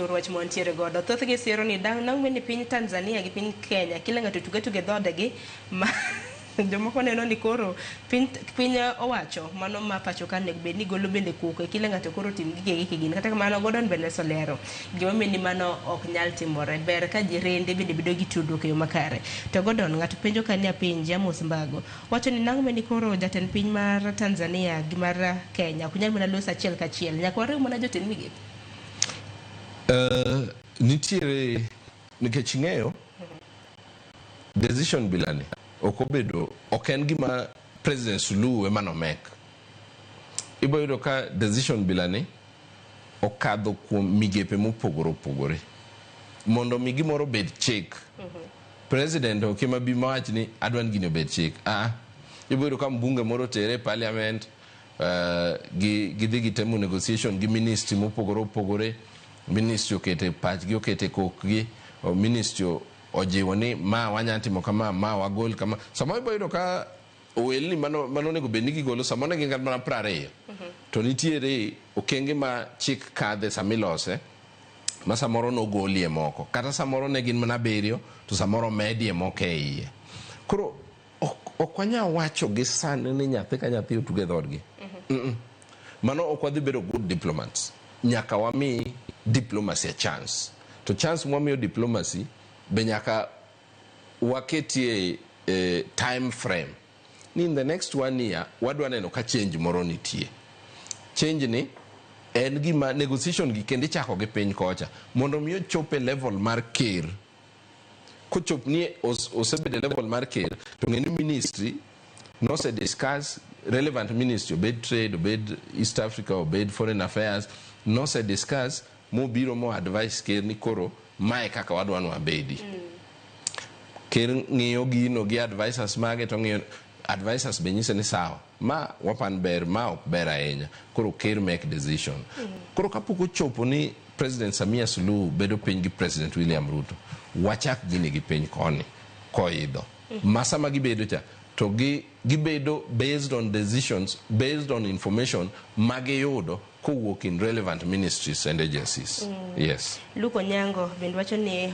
Ruach montiere godo thoth gi siro ni dang nang ni piny Tanzania gi piny Kenya kila ngato tuge dhodegi ma jomoko neno ni koro piny owacho mano ma pacho ka nek bed ni golo bende kuko kila ngato koro tim gige gin kata kamano Gordon bende solero gima meni mano ok nyal timore ber ka jirende bende bedo gi tudruok e yo makare to Gordon ngato penjo ka ni apinje Amos Mbago wacho ni nang meni koro jatend piny mar Tanzania gi mar Kenya kunyal mana losa achiel kachiel nyaka wariw mana jotend migepe. Nitiere nikech ng'eyo decision bilani okobedo oken gima President Suluhu emano mek. Ibo yudo ka decision bilani okadho kuom migepe mopogore opogore mondo mi gimoro bed chik. President okema bi mawach ni adwan gino bed chik. Ibo yudo ka mbunge moro tere parliament gidhi gitemo negotiation gi ministry mopogore opogore. Ministry okete pachgi okete kokgi ministry ojiwo ni ma wanyatimo kama ma wagol kama sama ibo yudo ka owelni mano nego bed ni gigolo sama ne gin mana 20 to nitiere okenge ma chik kadhe samilose ma samoro nogolie moko kata samoro ne gin mana 7 to samoro medie moko e iye koro ok wanya wacho gi sani ni nyathi ka nyathi otuge dhodgi mano ok wadhi bedo good diplomats nyaka wami diplomacy a chance to chance mwamiyo diplomacy be nyaka waketie time frame ni in the next 1 year wadwa neno ka change moro nitie change ni en gima negotiation gi kende chako gi piny kocha mondo miyo chope level mar ker kochop ni osebede level mar ker to ngeni ministry no se discuss relevant ministry obed trade obed East Africa obed foreign affairs no se discuss mo biro mo advice ker ni koro mae kaka wadwan wabedi ker ng'iyo gino gi advisors mage to ng'iyo advisors be nyise ni sawa ma wapan ber ma ok ber ahinya koro ker make decision koro kapoko chopo ni President Samia Suluhu bedo piny gi President William Ruto wachak gini gi piny koni koidho masa ma gibedo cha to gibedo based on decisions based on information magiyudo kowuok in relevant ministries and agencies. Yes. Luko Nyango bende wacho ni